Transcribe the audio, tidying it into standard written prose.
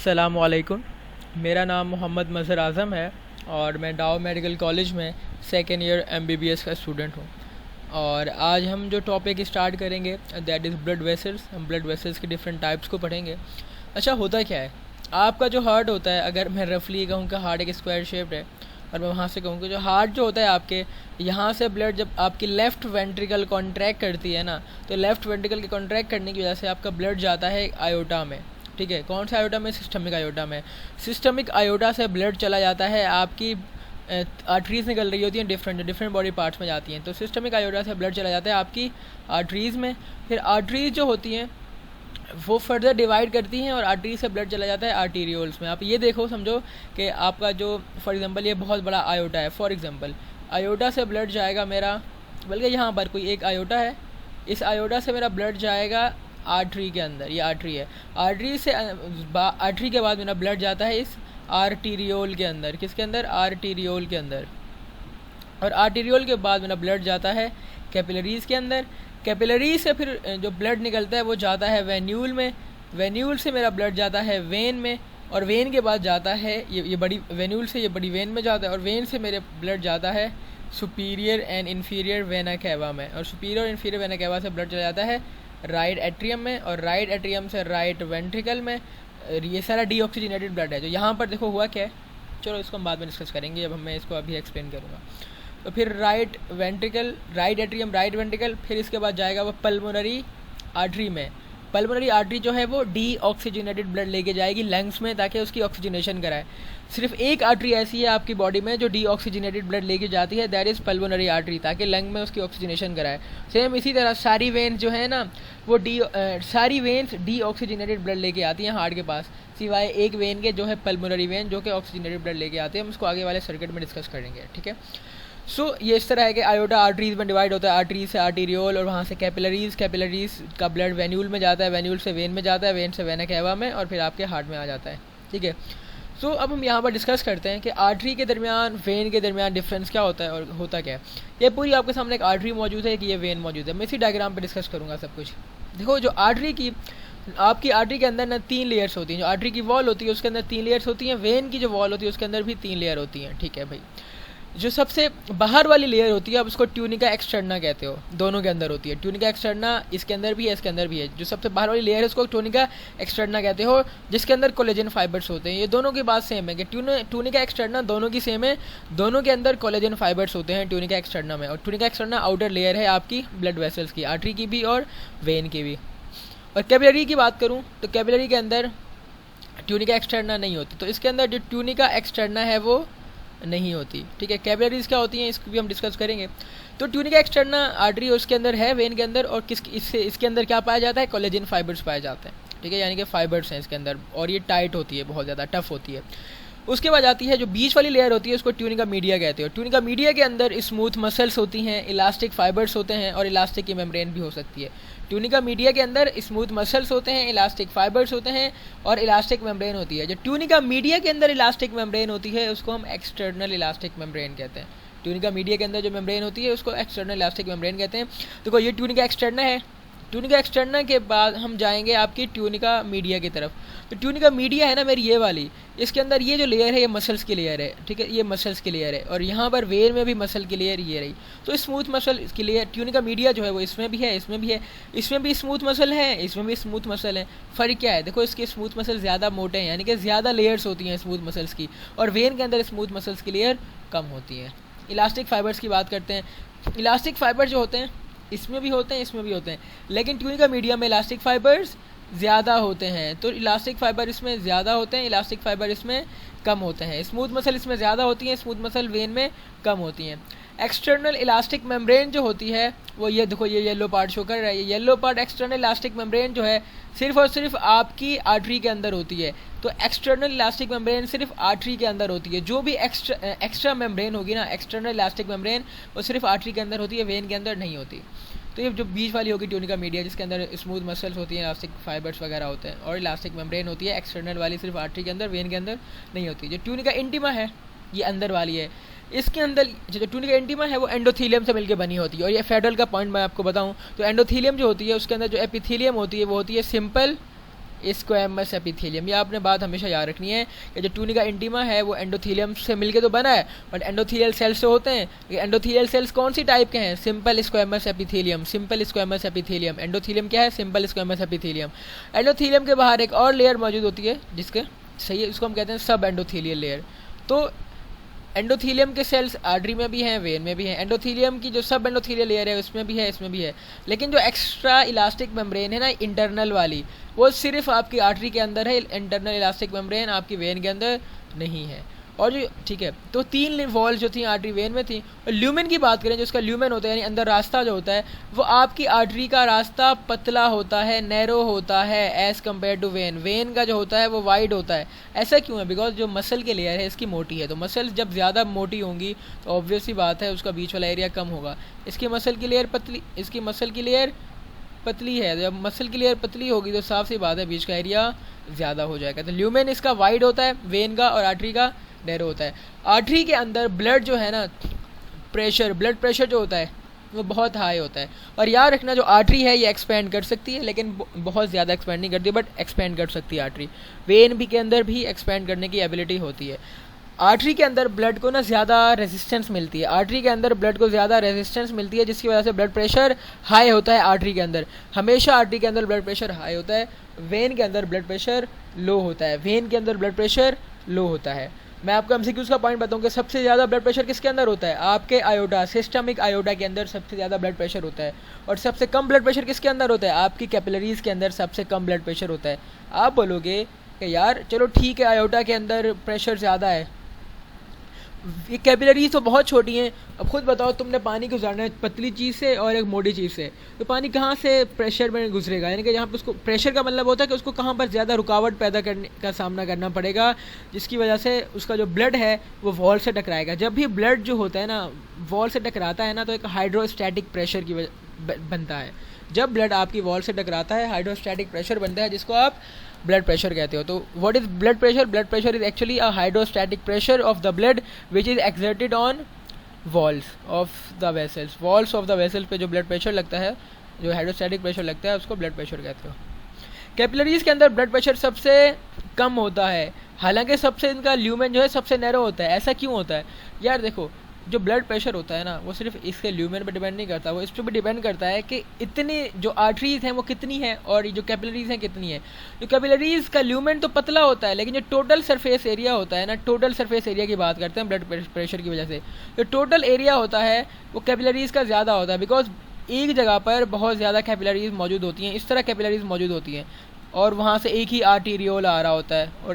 अस्सलामुअलैकुम। मेरा नाम मोहम्मद मज़हर आज़म है और मैं डाउ मेडिकल कॉलेज में सेकेंड ईयर एमबीबीएस का स्टूडेंट हूँ। और आज हम जो टॉपिक स्टार्ट करेंगे दैट इज़ ब्लड वेसल्स। हम ब्लड वेसल्स के डिफरेंट टाइप्स को पढ़ेंगे। अच्छा, होता क्या है, आपका जो हार्ट होता है, अगर मैं रफली कहूँ कि हार्ट एक स्क्वायर शेप्ड है और मैं वहाँ से कहूँ कि जो हार्ट जो होता है आपके यहाँ से ब्लड जब आपकी लेफ़्ट वेंट्रिकल कॉन्ट्रैक्ट करती है ना, तो लेफ़्ट वेंट्रिकल के कॉन्ट्रैक्ट करने की वजह से आपका ब्लड जाता है आयोटा में। ठीक है, कौन सा आयोटा में? सिस्टमिक आयोटा में। सिस्टमिक आयोटा से ब्लड चला जाता है, आपकी आर्टरीज़ निकल रही होती हैं, डिफरेंट बॉडी पार्ट्स में जाती हैं, तो सिस्टमिक आयोटा से ब्लड चला जाता है आपकी आर्टरीज़ में। फिर आर्टरीज़ जो होती हैं वो फर्दर डिवाइड करती हैं और आर्टरी से ब्लड चला जाता है आर्टीरियोल्स में। आप ये देखो, समझो कि आपका जो फॉर एग्जांपल ये बहुत बड़ा आयोटा है, फॉर एग्जांपल आयोटा से ब्लड जाएगा मेरा, बल्कि यहाँ पर कोई एक आयोटा है, इस आयोटा से मेरा ब्लड जाएगा आर्टरी के अंदर, ये आर्टरी है। आर्टरी के बाद मेरा ब्लड जाता है इस आर्टीरियोल के अंदर। किसके अंदर? आर्टीरियोल के अंदर। और आर्टीरियोल के बाद मेरा ब्लड जाता है कैपिलरीज़ के अंदर। कैपिलरी से फिर जो ब्लड निकलता है वो जाता है वेन्यूल में। वेन्यूल से मेरा ब्लड जाता है वेन में, और वेन के बाद जाता है ये बड़ी वेन्यूल से ये बड़ी वेन में जाता है, और वेन से मेरे ब्लड जाता है superior and inferior vena cava में, और सुपीरियर और इन्फीरियर वेना कैवा से ब्लड चला जाता है राइट एट्रियम में, और राइट एट्रियम से राइट वेंट्रिकल में। ये सारा डीऑक्सीजनेटेड ब्लड है। जो यहाँ पर देखो हुआ क्या है, चलो इसको हम बाद में डिस्कस करेंगे जब मैं इसको अभी एक्सप्लेन करूँगा। तो फिर right ventricle, right atrium, right ventricle, फिर इसके बाद जाएगा वो पल्मोनरी आर्टरी में। पल्मोनरी आर्टरी जो है वो डीऑक्सीजनेटेड ब्लड लेके जाएगी लंग्स में ताकि उसकी ऑक्सीजनेशन कराए। सिर्फ एक आर्टरी ऐसी है आपकी बॉडी में जो डीऑक्सीजनेटेड ब्लड लेके जाती है, दैट इज़ पल्मोनरी आर्टरी, ताकि लंग में उसकी ऑक्सीजनेशन कराए। सेम इसी तरह सारी वेन्स जो है ना वो सारी वेन्स डीऑक्सीजनेटेड ब्लड लेके आती हैं हार्ट के पास, सिवाय एक वेन के जो है पल्मोनरी वेन, जो कि ऑक्सीजनेटेड ब्लड लेके आते हैं। हम उसको आगे वाले सर्किट में डिस्कस करेंगे, ठीक है। ये इस तरह है कि आयोटा आर्टरीज में डिवाइड होता है, आर्टरीज से आर्टीरियोल, और वहाँ से कैपिलरीज का ब्लड वेन्यूल में जाता है, वेन्यूल से वेन में जाता है, वेन से वेना कैवा में, और फिर आपके हार्ट में आ जाता है, ठीक है। अब हम यहाँ पर डिस्कस करते हैं कि आर्टरी के दरमियान, वेन के दरमियान डिफरेंस क्या होता है और होता क्या है। ये पूरी आपके सामने एक आर्टरी मौजूद है कि ये वेन मौजूद है। मैं इसी डायग्राम पर डिस्कस करूँगा सब कुछ। देखो, जो आपकी आर्टरी के अंदर ना 3 लेयर्स होती हैं। जो आर्टरी की वॉल होती है उसके अंदर 3 लेयर्स होती हैं, वेन की जो वॉल होती है उसके अंदर भी 3 लेयर होती हैं, ठीक है भाई। जो सबसे बाहर वाली लेयर होती है, आप उसको ट्यूनिका एक्सटर्ना कहते हो, दोनों के अंदर होती है। ट्यूनिका एक्सटर्ना इसके अंदर भी है, इसके अंदर भी है। जो सबसे बाहर वाली लेयर है उसको ट्यूनिका एक्सटर्ना कहते हो, जिसके अंदर कोलेजन फाइबर्स होते हैं। ये दोनों की बात सेम है कि ट्यूनिका एक्सटर्ना दोनों की सेम है, दोनों के अंदर कोलेजन फाइबर्स होते हैं ट्यूनिका एक्सटर्ना में। और ट्यूनिका एक्सटर्ना आउटर लेयर है आपकी ब्लड वेसल्स की, आर्टरी की भी और वेन की भी। और कैपिलरी की बात करूँ तो कैपिलरी के अंदर ट्यूनिका एक्सटर्ना नहीं होती, तो इसके अंदर जो ट्यूनिका एक्सटर्ना है वो नहीं होती, ठीक है। कैपिलरीज क्या होती हैं इसको भी हम डिस्कस करेंगे। तो ट्यूनिका एक्सटर्ना आर्टरी उसके अंदर है, वेन के अंदर, और इसके अंदर क्या पाया जाता है? कोलेजन फाइबर्स पाए जाते हैं, ठीक है, यानी कि फाइबर्स हैं इसके अंदर, और ये टाइट होती है, बहुत ज़्यादा टफ होती है। उसके बाद आती है जो बीच वाली लेयर होती है, उसको ट्यूनिका मीडिया कहते हो। ट्यूनिका मीडिया के अंदर स्मूथ मसल्स होती हैं, इलास्टिक फाइबर्स होते हैं, और इलास्टिक की मेम्ब्रेन भी हो सकती है। ट्यूनिका मीडिया के अंदर स्मूथ मसल्स होते हैं, इलास्टिक फाइबर्स होते हैं, और इलास्टिक मेम्ब्रेन होती है। जो ट्यूनिका मीडिया के अंदर इलास्टिक मेम्ब्रेन होती है उसको हम एक्सटर्नल इलास्टिक मेम्ब्रेन कहते हैं। ट्यूनिका मीडिया के अंदर जो मेम्ब्रेन होती है उसको एक्सटर्नल इलास्टिक मेम्ब्रेन कहते हैं। देखो, ये ट्यूनिका एक्सटर्ना है। ट्यूनिका एक्सटर्ना के बाद हम जाएंगे आपकी ट्यूनिका मीडिया की तरफ। तो ट्यूनिका मीडिया है ना मेरी ये वाली, इसके अंदर ये जो लेयर है ये मसल्स की लेयर है, ठीक है, ये मसल्स की लेयर है, और यहाँ पर वेन में भी मसल की लेयर ये रही। तो स्मूथ मसल की लेयर ट्यूनिका मीडिया जो है वो इसमें भी है, इसमें भी है, इसमें भी स्मूथ मसल है, इसमें भी स्मूथ मसल है। फ़र्क क्या है? देखो, इसके स्मूथ मसल ज़्यादा मोटे हैं, यानी कि ज़्यादा लेयर्स होती हैं स्मूथ मसल्स की, और वेन के अंदर स्मूथ मसल्स की लेयर कम होती है। इलास्टिक फाइबर्स की बात करते हैं। इलास्टिक फाइबर जो होते हैं इसमें भी होते हैं, इसमें भी होते हैं, लेकिन ट्यूनिका मीडिया में इलास्टिक फाइबर्स ज़्यादा होते हैं। तो इलास्टिक फाइबर इसमें ज़्यादा होते हैं, इलास्टिक फाइबर इसमें कम होते हैं। स्मूथ मसल इसमें ज़्यादा होती हैं, स्मूथ मसल वेन में कम होती हैं। एक्सटर्नल इलास्टिक मेम्ब्रेन जो होती है वो ये देखो, ये येलो पार्ट शो कर रहा है। ये yellow part external elastic membrane जो है सिर्फ और सिर्फ आपकी आर्टरी के अंदर होती है। तो एक्सटर्नल इलास्टिक मेम्ब्रेन सिर्फ आर्टरी के अंदर होती है। जो भी एक्स्ट्रा मेम्ब्रेन होगी ना, एक्सटर्नल इलास्टिक मेम्ब्रेन, वो सिर्फ आर्टरी के अंदर होती है, वेन के अंदर नहीं होती। तो ये जो बीच वाली होगी ट्यूनिका मीडिया, जिसके अंदर स्मूथ मसल्स होती हैं, इलास्टिक फाइबर्स वगैरह होते हैं, और इलास्टिक मेम्ब्रेन होती है। एक्सटर्नल वाली सिर्फ आर्टरी के अंदर, वेन के अंदर नहीं होती। जो ट्यूनिका इंटीमा है ये अंदर वाली है, इसके अंदर जो ट्यूनिका इंटीमा है वो एंडोथीलियम से मिलकर बनी होती है। और ये फेडरल का पॉइंट मैं आपको बताऊं तो एंडोथीलियम जो होती है उसके अंदर जो एपिथीलियम होती है वो होती है सिंपल स्क्वैमस एपिथेलियम। ये आपने बात हमेशा याद रखनी है कि जो ट्यूनिका इंटीमा है वो एंडोथेलियम से मिलके तो बना है, बट एंडोथेलियल सेल्स से होते हैं। ये एंडोथेलियल सेल्स कौन सी टाइप के हैं? Simple squamous epithelium. Simple squamous epithelium. Endothelium क्या है? Simple squamous epithelium. एंडोथेलियम के बाहर एक और लेयर मौजूद होती है जिसके सही है, इसको हम कहते हैं सब एंडोथेलियल लेयर। तो एंडोथेलियम के सेल्स आर्टरी में भी हैं, वेन में भी हैं। एंडोथेलियम की जो सब एंडोथेलियल लेयर है उसमें भी है, इसमें भी है। लेकिन जो एक्स्ट्रा इलास्टिक मेम्ब्रेन है ना, इंटरनल वाली, वो सिर्फ आपकी आर्टरी के अंदर है। इंटरनल इलास्टिक मेम्ब्रेन आपकी वेन के अंदर नहीं है। और जो ठीक है, तो 3 वॉल्स जो थी आर्टरी वेन में थी। और ल्यूमेन की बात करें, जो उसका ल्यूमेन होता है यानी अंदर रास्ता जो होता है, वो आपकी आर्टरी का रास्ता पतला होता है, नैरो होता है as compare to vein. Vein का जो होता है वो वाइड होता है। ऐसा क्यों है? बिकॉज जो मसल की लेयर है इसकी मोटी है, तो मसल जब ज़्यादा मोटी होंगी तो ऑब्वियस सी बात है उसका बीच वाला एरिया कम होगा। इसकी मसल की लेयर पतली, इसकी मसल की लेयर पतली है। जब मसल की लेयर पतली होगी तो साफ सी बात है बीच का एरिया ज़्यादा हो जाएगा। तो ल्यूमेन इसका वाइड होता है, वेन का और आर्टरी का नैरो होता है। आर्टरी के अंदर ब्लड जो है ना, प्रेशर, ब्लड प्रेशर जो होता है वो बहुत हाई होता है। और याद रखना जो आर्टरी है ये एक्सपेंड कर सकती है, लेकिन बहुत ज़्यादा एक्सपेंड नहीं करती, बट एक्सपेंड कर सकती है आर्टरी। वेन भी के अंदर भी एक्सपेंड करने की एबिलिटी होती है। आर्टरी के अंदर ब्लड को ना ज़्यादा रेजिस्टेंस मिलती है। आर्टरी के अंदर ब्लड को ज़्यादा रेजिस्टेंस मिलती है, जिसकी वजह से ब्लड प्रेशर हाई होता है। आर्टरी के अंदर हमेशा आर्टरी के अंदर ब्लड प्रेशर हाई होता है, वेन के अंदर ब्लड प्रेशर लो होता है। वेन के अंदर ब्लड प्रेशर लो होता है। मैं आपको एमसीक्यूज़ का पॉइंट बताऊँ कि सबसे ज़्यादा ब्लड प्रेशर किसके अंदर होता है? आपके आयोडा, सिस्टमिक आयोडा के अंदर सबसे ज़्यादा ब्लड प्रेशर होता है। और सबसे कम ब्लड प्रेशर किसके अंदर होता है? आपकी कैपिलरीज़ के अंदर सबसे कम ब्लड प्रेशर होता है। आप बोलोगे कि यार चलो ठीक है, आयोडा के अंदर प्रेशर ज़्यादा है, ये कैपिलरीज तो बहुत छोटी हैं। अब खुद बताओ, तुमने पानी को गुजारना है पतली चीज़ से और एक मोटी चीज़ से, तो पानी कहाँ से प्रेशर में गुजरेगा? यानी कि यहाँ पर उसको प्रेशर का मतलब होता है कि उसको कहाँ पर ज़्यादा रुकावट पैदा करने का सामना करना पड़ेगा, जिसकी वजह से उसका जो ब्लड है वो वॉल से टकराएगा। जब भी ब्लड जो होता है ना वॉल से टकराता है ना, तो एक हाइड्रोस्टैटिक प्रेशर की बनता है। जब ब्लड आपकी वॉल से टकराता है हाइड्रोस्टैटिक प्रेशर बनता है, जिसको आप ब्लड प्रेशर कहते हो। तो what is blood pressure? Blood pressure is actually a hydrostatic pressure of the blood which is exerted on walls of the vessels. Walls of the vessels पे जो ब्लड प्रेशर लगता है, जो हाइड्रोस्टैटिक प्रेशर लगता है, उसको ब्लड प्रेशर कहते हो। कैपिलरीज के अंदर ब्लड प्रेशर सबसे कम होता है, हालांकि सबसे इनका ल्यूमेन जो है सबसे नैरो होता है। ऐसा क्यों होता है? यार देखो, जो ब्लड प्रेशर होता है ना वो सिर्फ इसके ल्यूमेन पर डिपेंड नहीं करता, वो इस पर भी डिपेंड करता है कि इतनी जो आर्टरीज हैं वो कितनी हैं और जो कैपिलरीज हैं कितनी है। जो कैपिलरीज का ल्यूमेन तो पतला होता है, लेकिन जो टोटल सरफेस एरिया होता है ना, टोटल सरफेस एरिया की बात करते हैं ब्लड प्रेशर की वजह से, जो टोटल एरिया होता है वो कैपिलरीज का ज़्यादा होता है। बिकॉज एक जगह पर बहुत ज़्यादा कैपिलरीज मौजूद होती हैं, इस तरह कैपिलरीज मौजूद होती हैं, और वहाँ से एक ही आर्टीरियोल आ रहा होता है। और